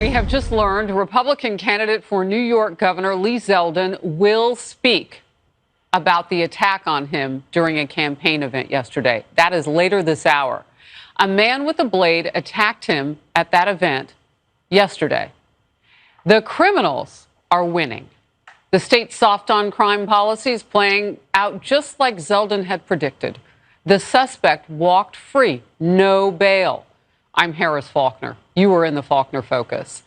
We have just learned Republican candidate for New York Governor Lee Zeldin will speak about the attack on him during a campaign event yesterday. That is later this hour. A man with a blade attacked him at that event yesterday. The criminals are winning. The state's soft on crime policy is playing out just like Zeldin had predicted. The suspect walked free, no bail. I'm Harris Faulkner. You were in the Faulkner Focus.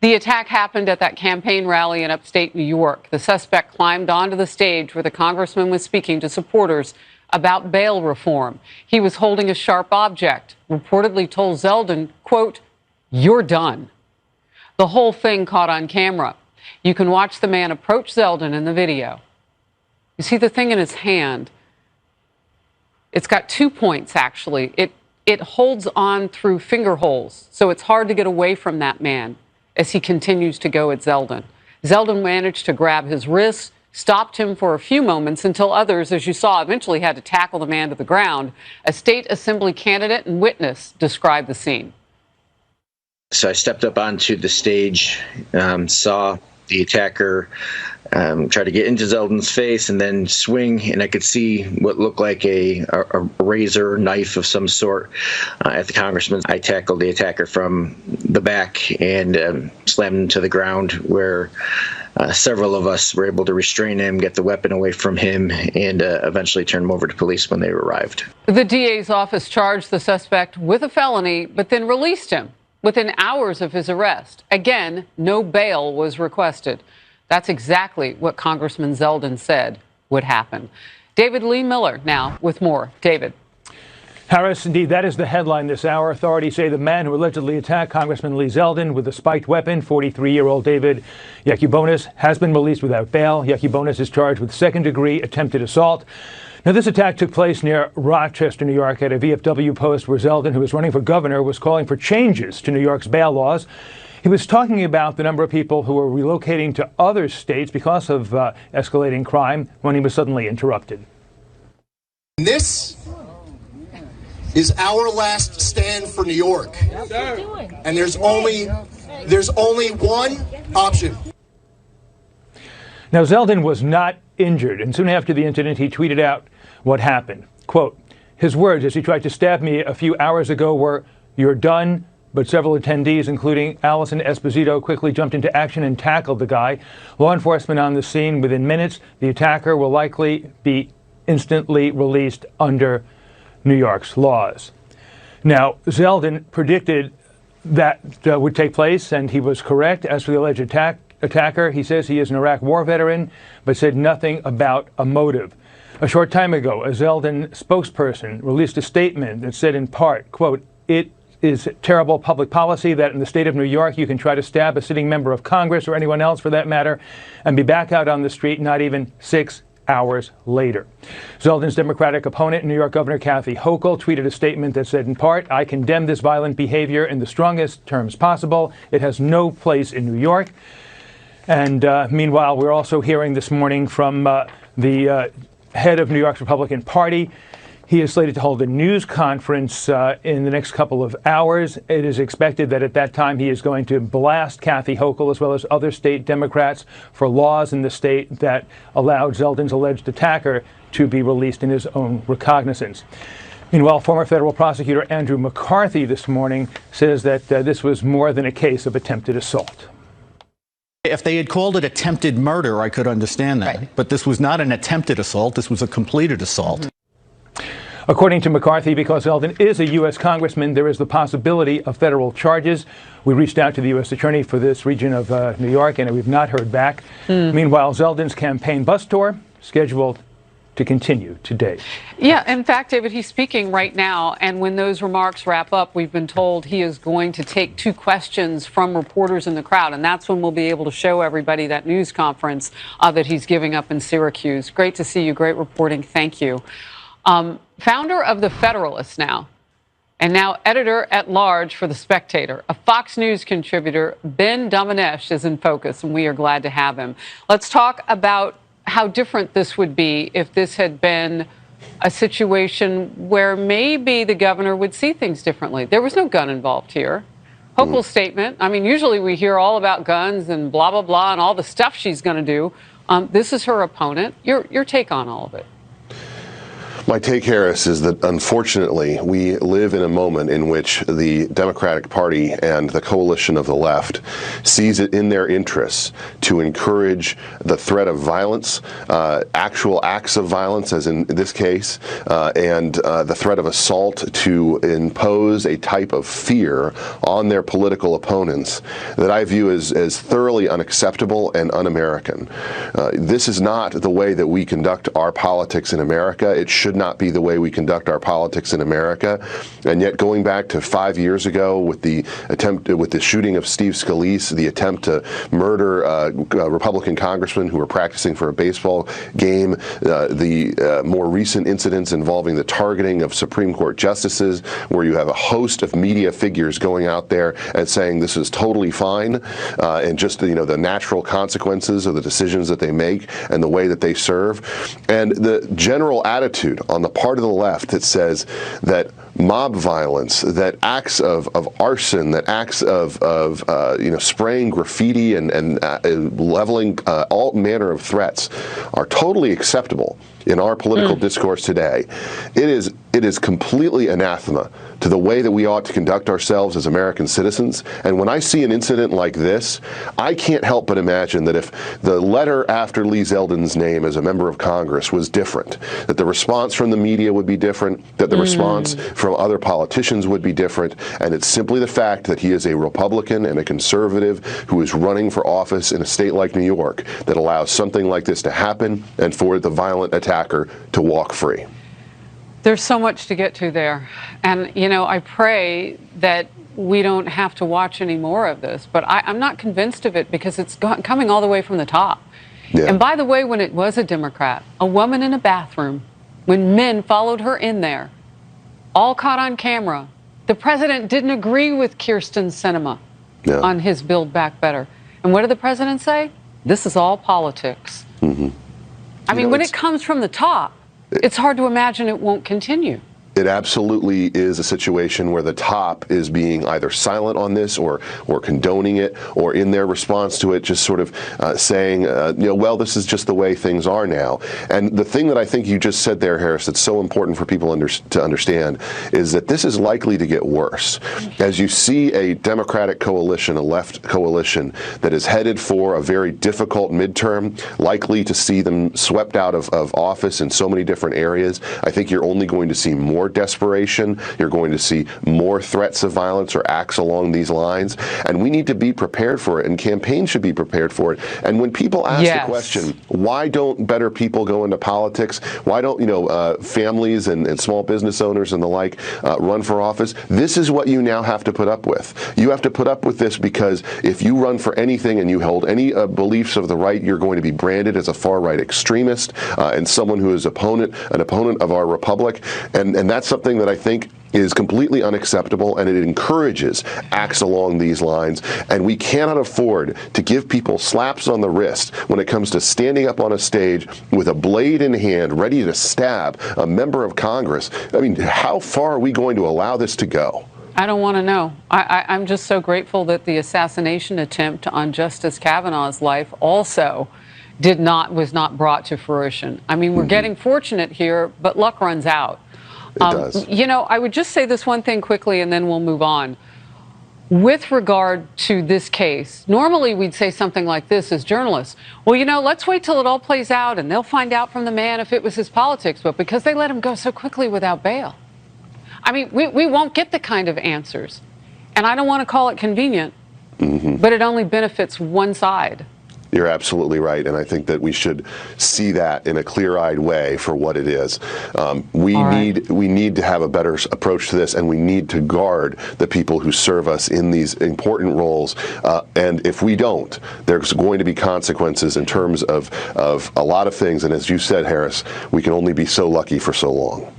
The attack happened at that campaign rally in upstate New York. The suspect climbed onto the stage where the congressman was speaking to supporters about bail reform. He was holding a sharp object, reportedly told Zeldin, quote, "You're done." The whole thing caught on camera. You can watch the man approach Zeldin in the video. You see the thing in his hand. It's got 2 points, actually. It holds on through finger holes, so it's hard to get away from that man as he continues to go at Zeldin. Zeldin managed to grab his wrists, stopped him for a few moments until others, as you saw, eventually had to tackle the man to the ground. A state assembly candidate and witness described the scene. So I stepped up onto the stage, saw the attacker try to get into Zeldin's face and then swing, and I could see what looked like a razor knife of some sort at the congressman. I tackled the attacker from the back and slammed him to the ground, where several of us were able to restrain him, get the weapon away from him, and eventually turn him over to police when they arrived. The DA's office charged the suspect with a felony, but then released him within hours of his arrest. Again, no bail was requested. That's exactly what Congressman Zeldin said would happen. David Lee Miller now with more. David. Harris, indeed, that is the headline this hour. Authorities say the man who allegedly attacked Congressman Lee Zeldin with a spiked weapon, 43-year-old David Yakubonis, has been released without bail. Yakubonis is charged with second-degree attempted assault. Now, this attack took place near Rochester, New York, at a VFW post where Zeldin, who was running for governor, was calling for changes to New York's bail laws. He was talking about the number of people who were relocating to other states because of escalating crime when he was suddenly interrupted. This is our last stand for New York. And there's only one option. Now, Zeldin was not injured, and soon after the incident, he tweeted out what happened. Quote, his words as he tried to stab me a few hours ago were, "You're done," but several attendees, including Allison Esposito, quickly jumped into action and tackled the guy. Law enforcement on the scene within minutes. The attacker will likely be instantly released under New York's laws. Now, Zeldin predicted that would take place, and he was correct. As for the alleged attacker, he says he is an Iraq war veteran, but said nothing about a motive. A short time ago, a Zeldin spokesperson released a statement that said in part, quote, "It is terrible public policy that in the state of New York you can try to stab a sitting member of Congress or anyone else for that matter and be back out on the street not even 6 hours later." Zeldin's Democratic opponent, New York Governor Kathy Hochul, tweeted a statement that said in part, "I condemn this violent behavior in the strongest terms possible. It has no place in New York." And meanwhile, we're also hearing this morning from the head of New York's Republican Party. He is slated to hold a news conference in the next couple of hours. It is expected that at that time he is going to blast Kathy Hochul as well as other state Democrats for laws in the state that allowed Zeldin's alleged attacker to be released in his own recognizance. Meanwhile, former federal prosecutor Andrew McCarthy this morning says that this was more than a case of attempted assault. If they had called it attempted murder, I could understand that. Right. But this was not an attempted assault. This was a completed assault. According to McCarthy, because Zeldin is a U.S. congressman, there is the possibility of federal charges. We reached out to the U.S. attorney for this region of New York, and we've not heard back. Meanwhile, Zeldin's campaign bus tour scheduled to continue today. Yeah, in fact, David, he's speaking right now, and when those remarks wrap up, we've been told he is going to take 2 questions from reporters in the crowd, and that's when we'll be able to show everybody that news conference that he's giving up in Syracuse. Great to see you. Great reporting. Thank you. Founder of The Federalist now, and now editor-at-large for The Spectator, a Fox News contributor, Ben Domenech, is in focus, and we are glad to have him. Let's talk about how different this would be if this had been a situation where maybe the governor would see things differently. There was no gun involved here. Hochul's statement. I mean, usually we hear all about guns and blah, blah, blah, and all the stuff she's going to do. This is her opponent. Your take on all of it? My take, Harris, is that unfortunately we live in a moment in which the Democratic Party and the coalition of the left sees it in their interests to encourage the threat of violence, actual acts of violence, as in this case, and the threat of assault to impose a type of fear on their political opponents that I view as thoroughly unacceptable and un-American. This is not the way that we conduct our politics in America. It should not be the way we conduct our politics in America. And yet, going back to 5 years ago with the shooting of Steve Scalise, the attempt to murder Republican congressmen who were practicing for a baseball game, the more recent incidents involving the targeting of Supreme Court justices, where you have a host of media figures going out there and saying this is totally fine, and just the natural consequences of the decisions that they make and the way that they serve, and the general attitude on the part of the left that says that mob violence, that acts of arson, that acts of spraying graffiti and leveling all manner of threats are totally acceptable in our political discourse today. It is completely anathema to the way that we ought to conduct ourselves as American citizens. And when I see an incident like this, I can't help but imagine that if the letter after Lee Zeldin's name as a member of Congress was different, that the response from the media would be different, that the response from other politicians would be different. And it's simply the fact that he is a Republican and a conservative who is running for office in a state like New York that allows something like this to happen and for the violent attacker to walk free. There's so much to get to there. And, I pray that we don't have to watch any more of this. But I'm not convinced of it because it's coming all the way from the top. Yeah. And by the way, when it was a Democrat, a woman in a bathroom, when men followed her in there, all caught on camera, the president didn't agree with Kyrsten Sinema on his Build Back Better. And what did the president say? This is all politics. Mm-hmm. I mean, when it comes from the top, it's hard to imagine it won't continue. It absolutely is a situation where the top is being either silent on this or condoning it, or in their response to it just sort of saying, well, this is just the way things are now. And the thing that I think you just said there, Harris, that's so important for people to understand is that this is likely to get worse. As you see a Democratic coalition, a left coalition that is headed for a very difficult midterm, likely to see them swept out of office in so many different areas, I think you're only going to see more desperation. You're going to see more threats of violence or acts along these lines. And we need to be prepared for it, and campaigns should be prepared for it. And when people ask the question, why don't better people go into politics? Why don't, families and small business owners and the like run for office? This is what you now have to put up with. You have to put up with this because if you run for anything and you hold any beliefs of the right, you're going to be branded as a far-right extremist and someone who is an opponent of our republic. And that's something that I think is completely unacceptable, and it encourages acts along these lines. And we cannot afford to give people slaps on the wrist when it comes to standing up on a stage with a blade in hand, ready to stab a member of Congress. I mean, how far are we going to allow this to go? I don't want to know. I'm just so grateful that the assassination attempt on Justice Kavanaugh's life also was not brought to fruition. I mean, we're getting fortunate here, but luck runs out. I would just say this one thing quickly, and then we'll move on. With regard to this case, normally we'd say something like this as journalists. Well, let's wait till it all plays out, and they'll find out from the man if it was his politics. But because they let him go so quickly without bail, I mean, we won't get the kind of answers. And I don't want to call it convenient, but it only benefits one side. You're absolutely right, and I think that we should see that in a clear-eyed way for what it is. We need to have a better approach to this, and we need to guard the people who serve us in these important roles. And if we don't, there's going to be consequences in terms of a lot of things. And as you said, Harris, we can only be so lucky for so long.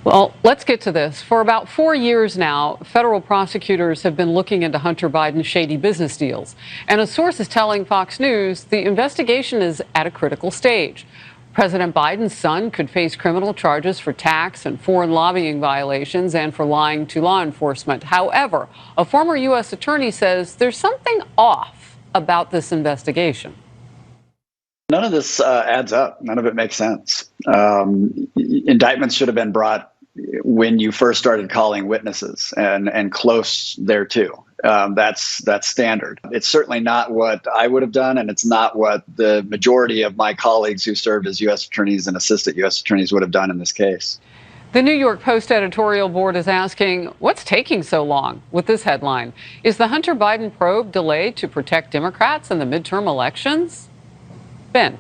Well, let's get to this. For about 4 years now, federal prosecutors have been looking into Hunter Biden's shady business deals. And a source is telling Fox News the investigation is at a critical stage. President Biden's son could face criminal charges for tax and foreign lobbying violations and for lying to law enforcement. However, a former U.S. attorney says there's something off about this investigation. None of this adds up. None of it makes sense. Indictments should have been brought when you first started calling witnesses and close thereto. That's standard. It's certainly not what I would have done, and it's not what the majority of my colleagues who served as U.S. attorneys and assistant U.S. attorneys would have done in this case. The New York Post editorial board is asking, what's taking so long with this headline? Is the Hunter Biden probe delayed to protect Democrats in the midterm elections? Ben.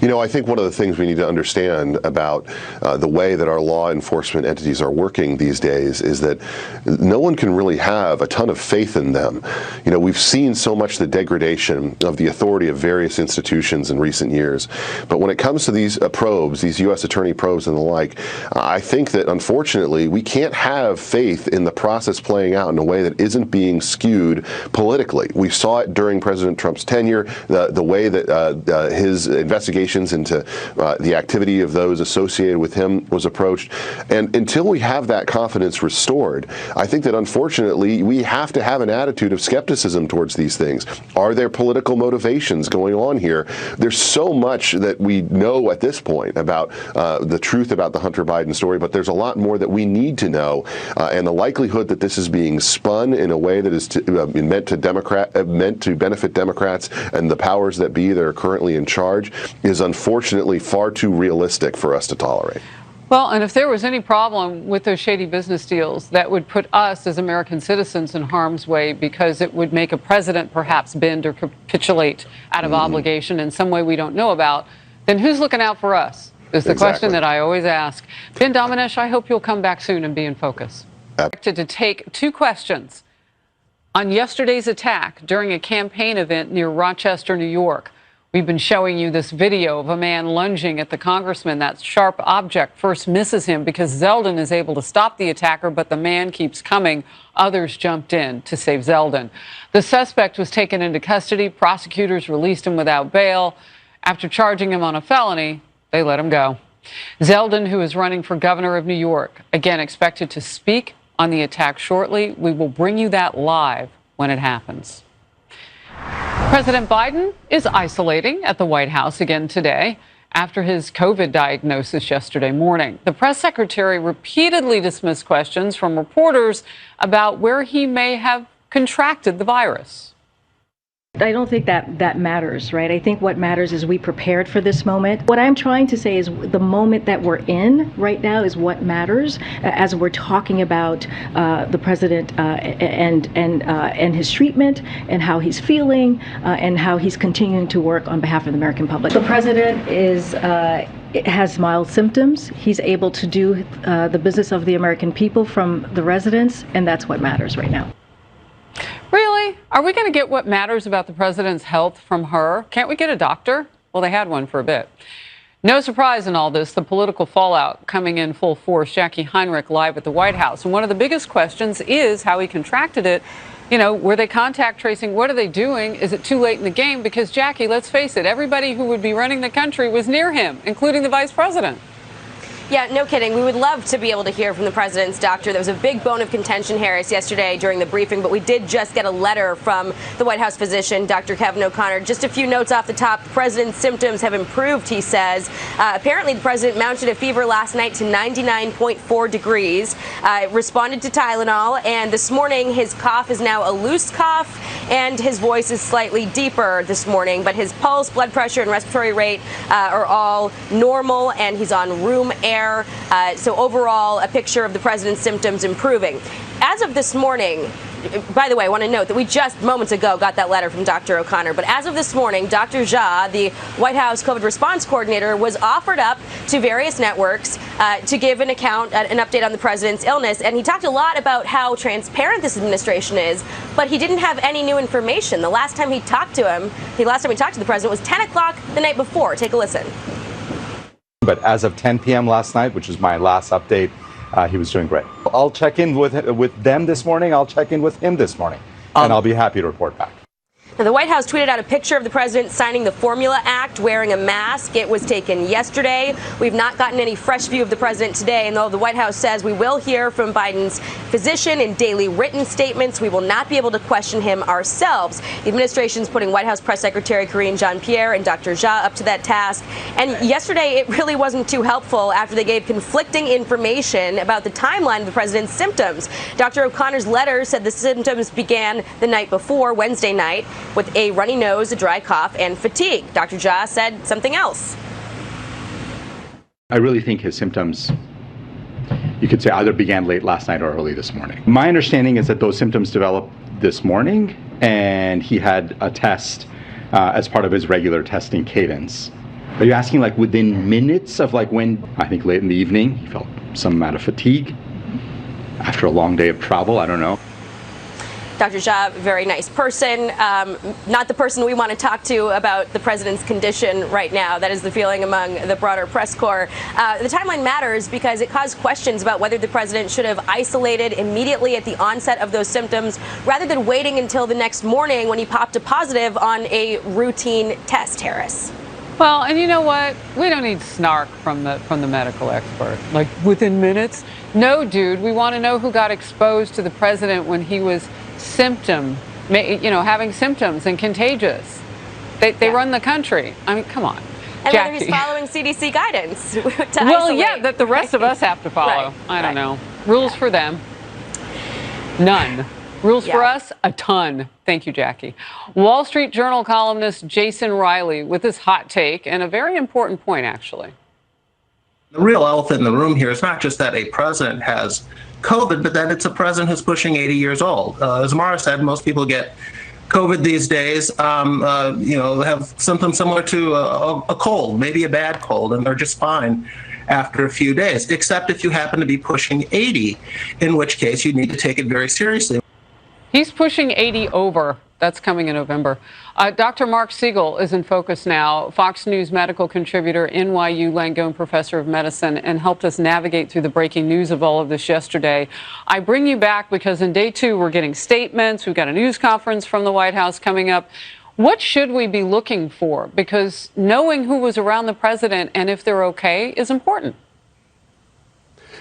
You know, I think one of the things we need to understand about the way that our law enforcement entities are working these days is that no one can really have a ton of faith in them. You know, we've seen so much the degradation of the authority of various institutions in recent years. But when it comes to these probes, these U.S. attorney probes and the like, I think that unfortunately we can't have faith in the process playing out in a way that isn't being skewed politically. We saw it during President Trump's tenure, the way that his investigations into the activity of those associated with him was approached. And until we have that confidence restored, I think that unfortunately we have to have an attitude of skepticism towards these things. Are there political motivations going on here? There's so much that we know at this point about the truth about the Hunter Biden story, but there's a lot more that we need to know. And the likelihood that this is being spun in a way that is meant to benefit Democrats and the powers that be that are currently in charge is unfortunately far too realistic for us to tolerate. Well, and if there was any problem with those shady business deals, that would put us as American citizens in harm's way because it would make a president perhaps bend or capitulate out of obligation in some way we don't know about, then who's looking out for us is the question that I always ask. Ben Domenech, I hope you'll come back soon and be in focus. To take two questions on yesterday's attack during a campaign event near Rochester, New York. We've been showing you this video of a man lunging at the congressman. That sharp object first misses him because Zeldin is able to stop the attacker, but the man keeps coming. Others jumped in to save Zeldin. The suspect was taken into custody. Prosecutors released him without bail. After charging him on a felony, they let him go. Zeldin, who is running for governor of New York, again expected to speak on the attack shortly. We will bring you that live when it happens. President Biden is isolating at the White House again today after his COVID diagnosis yesterday morning. The press secretary repeatedly dismissed questions from reporters about where he may have contracted the virus. I don't think that matters, right? I think what matters is we prepared for this moment. What I'm trying to say is the moment that we're in right now is what matters as we're talking about the president and his treatment and how he's feeling and how he's continuing to work on behalf of the American public. The president has mild symptoms. He's able to do the business of the American people from the residents, and that's what matters right now. Really? Are we going to get what matters about the president's health from her? Can't we get a doctor? Well, they had one for a bit. No surprise in all this, the political fallout coming in full force. Jackie Heinrich live at the White House. And one of the biggest questions is how he contracted it. You know, were they contact tracing? What are they doing? Is it too late in the game? Because, Jackie, let's face it, everybody who would be running the country was near him, including the vice president. Yeah, no kidding. We would love to be able to hear from the president's doctor. There was a big bone of contention, Harris, yesterday during the briefing, but we did just get a letter from the White House physician, Dr. Kevin O'Connor. Just a few notes off the top. The president's symptoms have improved, he says. Apparently, the president mounted a fever last night to 99.4 degrees, responded to Tylenol, and this morning his cough is now a loose cough, and his voice is slightly deeper this morning, but his pulse, blood pressure, and respiratory rate are all normal, and he's on room air. So overall, a picture of the president's symptoms improving. As of this morning, by the way, I want to note that we just moments ago got that letter from Dr. O'Connor. But as of this morning, Dr. Jha, the White House COVID response coordinator, was offered up to various networks to give an account, an update on the president's illness. And he talked a lot about how transparent this administration is, but he didn't have any new information. The last time he talked to the president was 10 o'clock the night before. Take a listen. But as of 10 p.m. last night, which is my last update, he was doing great. I'll check in with them this morning. I'll check in with him this morning, and I'll be happy to report back. The White House tweeted out a picture of the president signing the Formula Act wearing a mask. It was taken yesterday. We've not gotten any fresh view of the president today, and though the White House says we will hear from Biden's physician in daily written statements, we will not be able to question him ourselves. The administration's putting White House Press Secretary Karine Jean-Pierre and Dr. Jha up to that task. And yesterday, it really wasn't too helpful after they gave conflicting information about the timeline of the president's symptoms. Dr. O'Connor's letter said the symptoms began the night before, Wednesday night, with a runny nose, a dry cough, and fatigue. Dr. Jha said something else. I really think his symptoms, you could say, either began late last night or early this morning. My understanding is that those symptoms developed this morning, and he had a test as part of his regular testing cadence. Are you asking like within minutes of like when? I think late in the evening, he felt some amount of fatigue after a long day of travel. I don't know. Dr. Jha, very nice person, not the person we want to talk to about the president's condition right now. That is the feeling among the broader press corps. The timeline matters because it caused questions about whether the president should have isolated immediately at the onset of those symptoms rather than waiting until the next morning when he popped a positive on a routine test, Harris. Well, and you know what? We don't need snark from the medical expert. Like within minutes? No, dude. We want to know who got exposed to the president when he was having symptoms and contagious. They run the country. I mean, come on. And Jackie. whether he's following CDC guidance to well, isolate. yeah, that the rest of us have to follow. Right. I don't know. Rules for them. None. Rules for us, a ton. Thank you, Jackie. Wall Street Journal columnist Jason Riley with his hot take and a very important point, actually. The real elephant in the room here is not just that a president has COVID, but that it's a president who's pushing 80 years old. As Mara said, most people get COVID these days, have symptoms similar to a cold, maybe a bad cold, and they're just fine after a few days, except if you happen to be pushing 80, in which case you need to take it very seriously. He's pushing 80 over. That's coming in November. Dr. Mark Siegel is in focus now, Fox News medical contributor, NYU Langone professor of medicine, and helped us navigate through the breaking news of all of this yesterday. I bring you back because in day two, we're getting statements. We've got a news conference from the White House coming up. What should we be looking for? Because knowing who was around the president and if they're okay is important.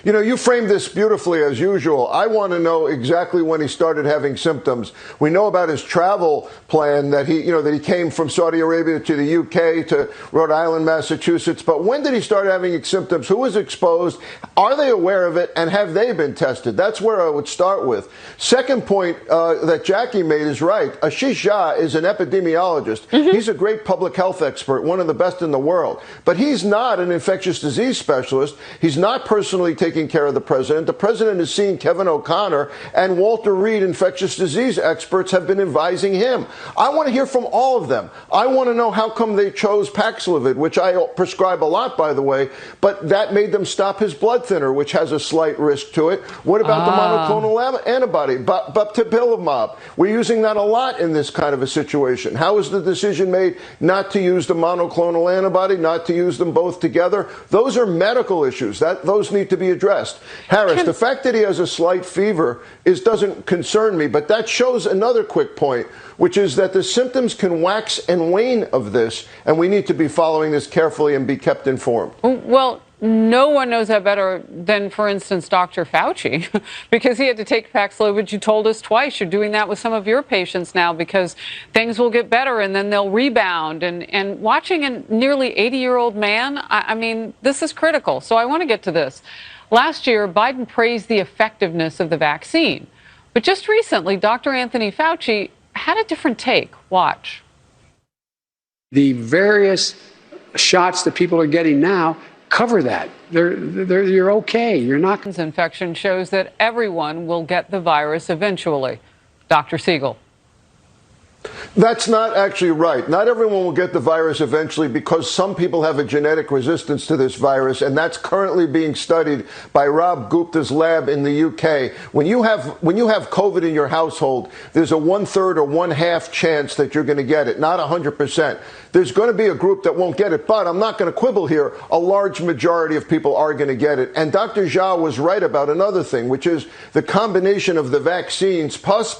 You know, you framed this beautifully as usual. I want to know exactly when he started having symptoms. We know about his travel plan that he came from Saudi Arabia to the UK to Rhode Island, Massachusetts. But when did he start having symptoms? Who was exposed? Are they aware of it? And have they been tested? That's where I would start with. Second point that Jackie made is right. Ashish Jha is an epidemiologist. Mm-hmm. He's a great public health expert, one of the best in the world. But he's not an infectious disease specialist. He's not personally taking care of the president. The president is seeing Kevin O'Connor, and Walter Reed, infectious disease experts, have been advising him. I want to hear from all of them. I want to know how come they chose Paxlovid, which I prescribe a lot, by the way, but that made them stop his blood thinner, which has a slight risk to it. What about the monoclonal antibody, baptipilimab? We're using that a lot in this kind of a situation. How is the decision made not to use the monoclonal antibody, not to use them both together? Those are medical issues. Those need to be addressed. Harris, the fact that he has a slight fever doesn't concern me, but that shows another quick point, which is that the symptoms can wax and wane of this, and we need to be following this carefully and be kept informed. Well, no one knows that better than, for instance, Dr. Fauci, because he had to take Paxlovid. You told us twice. You're doing that with some of your patients now because things will get better and then they'll rebound. And watching a nearly 80-year-old man, I mean, this is critical. So I want to get to this. Last year, Biden praised the effectiveness of the vaccine. But just recently, Dr. Anthony Fauci had a different take. Watch. The various shots that people are getting now cover that. You're okay. You're not. Infection shows that everyone will get the virus eventually. Dr. Siegel. That's not actually right. Not everyone will get the virus eventually because some people have a genetic resistance to this virus, and that's currently being studied by Rob Gupta's lab in the UK. When you have COVID in your household, there's a 1/3 or 1/2 chance that you're going to get it, not 100%. There's going to be a group that won't get it, but I'm not going to quibble here. A large majority of people are going to get it. And Dr. Jha was right about another thing, which is the combination of the vaccines plus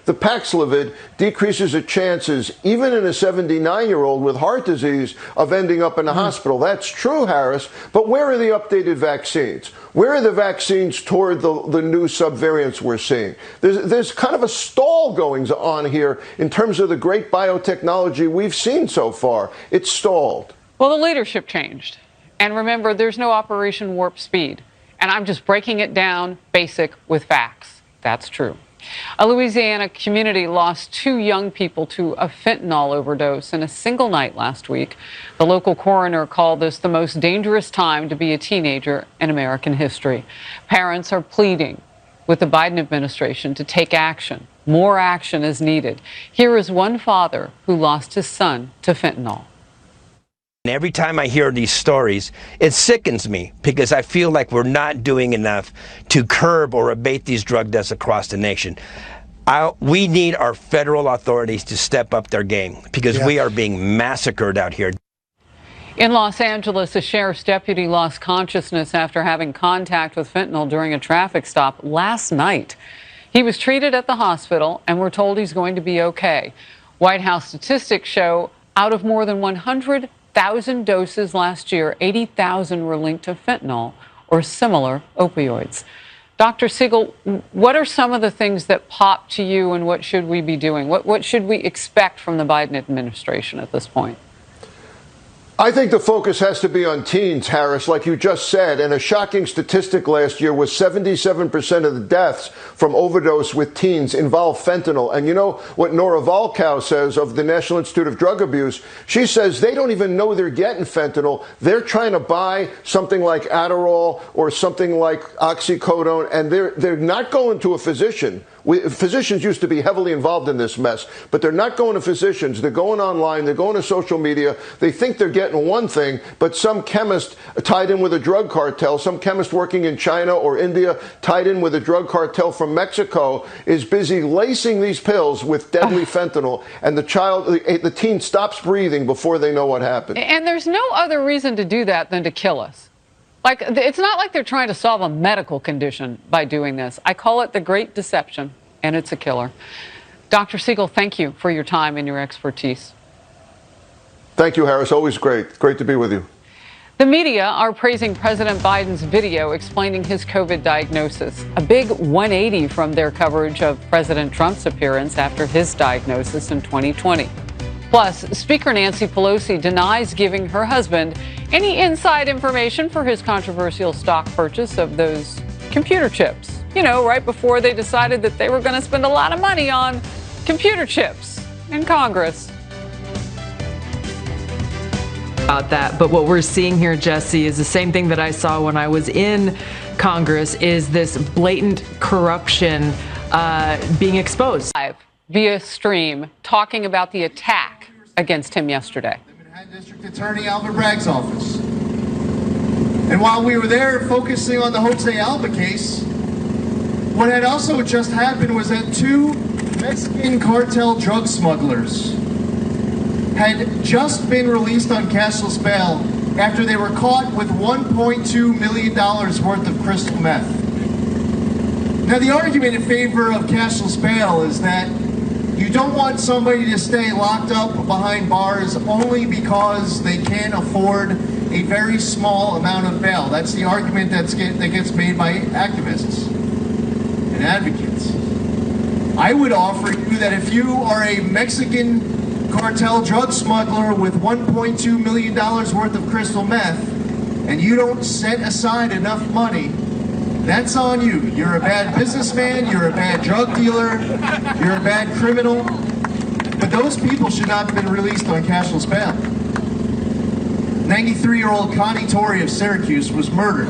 the Paxlovid decreases increases the chances, even in a 79-year-old with heart disease, of ending up in the hospital. That's true, Harris, but where are the updated vaccines? Where are the vaccines toward the new subvariants we're seeing? There's kind of a stall going on here in terms of the great biotechnology we've seen so far. It's stalled. Well, the leadership changed. And remember, there's no Operation Warp Speed. And I'm just breaking it down basic with facts. That's true. A Louisiana community lost 2 young people to a fentanyl overdose in a single night last week. The local coroner called this the most dangerous time to be a teenager in American history. Parents are pleading with the Biden administration to take action. More action is needed. Here is one father who lost his son to fentanyl. Every time I hear these stories, it sickens me because I feel like we're not doing enough to curb or abate these drug deaths across the nation. We need our federal authorities to step up their game because we are being massacred out here. In Los Angeles, a sheriff's deputy lost consciousness after having contact with fentanyl during a traffic stop last night. He was treated at the hospital, and we're told he's going to be okay. White House statistics show out of more than 100,000 doses last year, 80,000 were linked to fentanyl or similar opioids. Dr. Siegel, what are some of the things that pop to you, and what should we be doing? What should we expect from the Biden administration at this point? I think the focus has to be on teens, Harris, like you just said. And a shocking statistic last year was 77% of the deaths from overdose with teens involve fentanyl. And you know what Nora Volkow says of the National Institute of Drug Abuse? She says they don't even know they're getting fentanyl. They're trying to buy something like Adderall or something like oxycodone, and they're not going to a physician. Physicians used to be heavily involved in this mess, but they're not going to physicians. They're going online. They're going to social media. They think they're getting one thing, but some chemist tied in with a drug cartel, some chemist working in China or India tied in with a drug cartel from Mexico is busy lacing these pills with deadly fentanyl, and the teen stops breathing before they know what happened. And there's no other reason to do that than to kill us. Like, it's not like they're trying to solve a medical condition by doing this. I call it the great deception, and it's a killer. Dr. Siegel, thank you for your time and your expertise. Thank you, Harris. Always great. Great to be with you. The media are praising President Biden's video explaining his COVID diagnosis, a big 180 from their coverage of President Trump's appearance after his diagnosis in 2020. Plus, Speaker Nancy Pelosi denies giving her husband any inside information for his controversial stock purchase of those computer chips. You know, right before they decided that they were going to spend a lot of money on computer chips in Congress. About that, but what we're seeing here, Jesse, is the same thing that I saw when I was in Congress, is this blatant corruption being exposed. Live via stream, talking about the attack against him yesterday. District Attorney Albert Bragg's office. And while we were there focusing on the Jose Alba case, what had also just happened was that 2 Mexican cartel drug smugglers had just been released on cashless bail after they were caught with $1.2 million worth of crystal meth. Now, the argument in favor of cashless bail is that you don't want somebody to stay locked up behind bars only because they can't afford a very small amount of bail. That's the argument that gets made by activists and advocates. I would offer you that if you are a Mexican cartel drug smuggler with $1.2 million worth of crystal meth and you don't set aside enough money, that's on you. You're a bad businessman, you're a bad drug dealer, you're a bad criminal. But those people should not have been released on cashless bail. 93-year-old Connie Torrey of Syracuse was murdered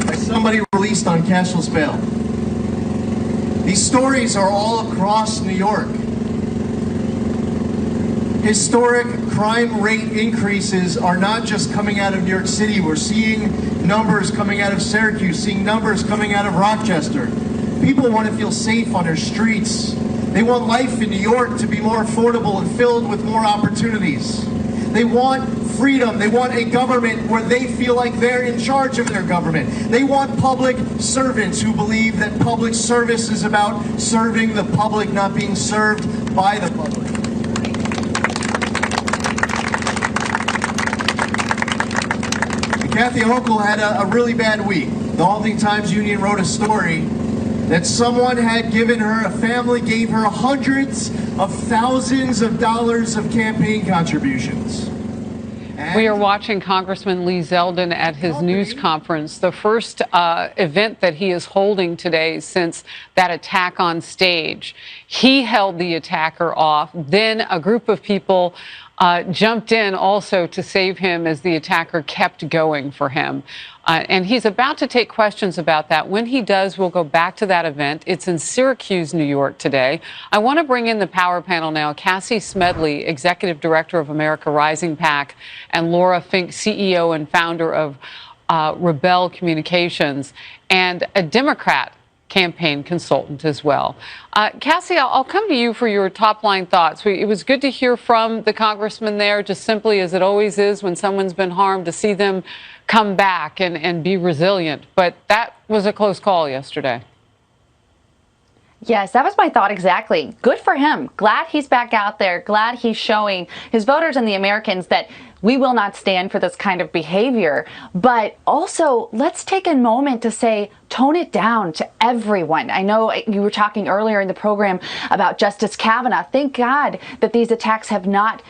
by somebody released on cashless bail. These stories are all across New York. Historic crime rate increases are not just coming out of New York City. We're seeing numbers coming out of Syracuse, seeing numbers coming out of Rochester. People want to feel safe on their streets. They want life in New York to be more affordable and filled with more opportunities. They want freedom. They want a government where they feel like they're in charge of their government. They want public servants who believe that public service is about serving the public, not being served by the public. Kathy Hochul had a really bad week. The Albany Times-Union wrote a story that someone had given her, a family gave her hundreds of thousands of dollars of campaign contributions. We are watching Congressman Lee Zeldin at his news conference, the first event that he is holding today since that attack on stage. He held the attacker off. Then a group of people jumped in also to save him as the attacker kept going for him. And he's about to take questions about that. When he does, we'll go back to that event. It's in Syracuse, New York today. I want to bring in the power panel now. Cassie Smedley, Executive Director of America Rising PAC, and Laura Fink, CEO and founder of Rebel Communications, and a Democrat campaign consultant as well. Cassie, I'll come to you for your top line thoughts. It was good to hear from the congressman there, just simply as it always is when someone's been harmed, to see them come back and be resilient. But that was a close call yesterday. Yes, that was my thought exactly. Good for him. Glad he's back out there. Glad he's showing his voters and the Americans that we will not stand for this kind of behavior. But also, let's take a moment to say, tone it down to everyone. I know you were talking earlier in the program about Justice Kavanaugh. Thank God that these attacks have not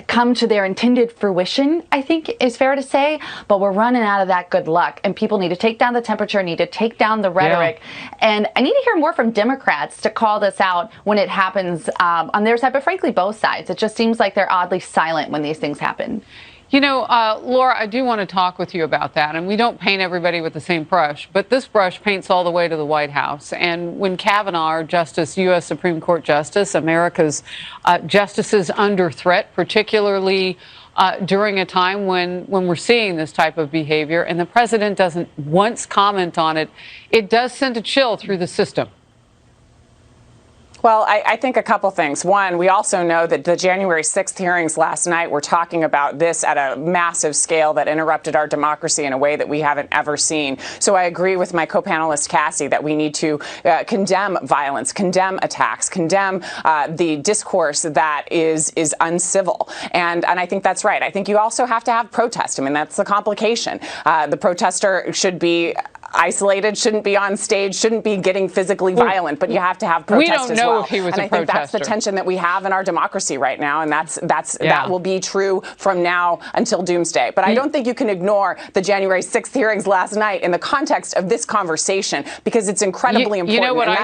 come to their intended fruition, I think is fair to say, but we're running out of that good luck, and people need to take down the temperature, need to take down the rhetoric. Yeah. And I need to hear more from Democrats to call this out when it happens on their side, but frankly, both sides. It just seems like they're oddly silent when these things happen. You know, Laura, I do want to talk with you about that. And we don't paint everybody with the same brush, but this brush paints all the way to the White House. And when Kavanaugh, our Justice, U.S. Supreme Court Justice, America's justices under threat, particularly during a time when we're seeing this type of behavior, and the president doesn't once comment on it, it does send a chill through the system. Well, I think a couple things. One, we also know that the January 6th hearings last night were talking about this at a massive scale that interrupted our democracy in a way that we haven't ever seen. So I agree with my co-panelist Cassie that we need to condemn violence, condemn attacks, condemn the discourse that is uncivil. And I think that's right. I think you also have to have protest. I mean, that's the complication. The protester should be isolated, shouldn't be on stage, shouldn't be getting physically violent, but you have to have protest as well. We don't know if he was a protester. And I think that's the tension that we have in our democracy right now, and that will be true from now until doomsday. But I don't think you can ignore the January 6th hearings last night in the context of this conversation, because it's incredibly important. You know what and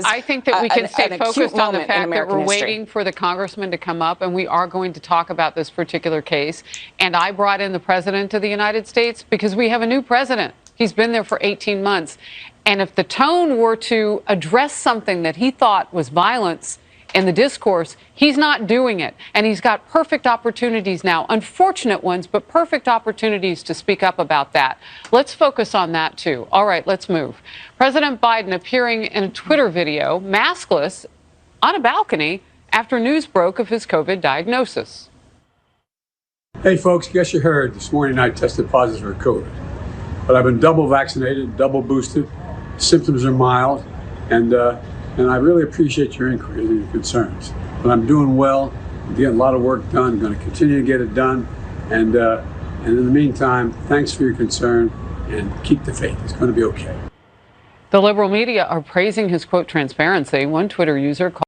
I think that we can stay focused on the fact that we're history. waiting for the congressman to come up, and we are going to talk about this particular case. And I brought in the president of the United States because we have a new president. He's been there for 18 months. And if the tone were to address something that he thought was violence in the discourse, he's not doing it. And he's got perfect opportunities now, unfortunate ones, but perfect opportunities to speak up about that. Let's focus on that, too. All right, let's move. President Biden appearing in a Twitter video, maskless, on a balcony after news broke of his COVID diagnosis. Hey, folks, guess you heard this morning I tested positive for COVID. But I've been double vaccinated, double boosted. Symptoms are mild, and I really appreciate your inquiries and your concerns. But I'm doing well. I'm getting a lot of work done. I'm going to continue to get it done. And in the meantime, thanks for your concern, and keep the faith. It's going to be okay. The liberal media are praising his, quote, transparency. One Twitter user called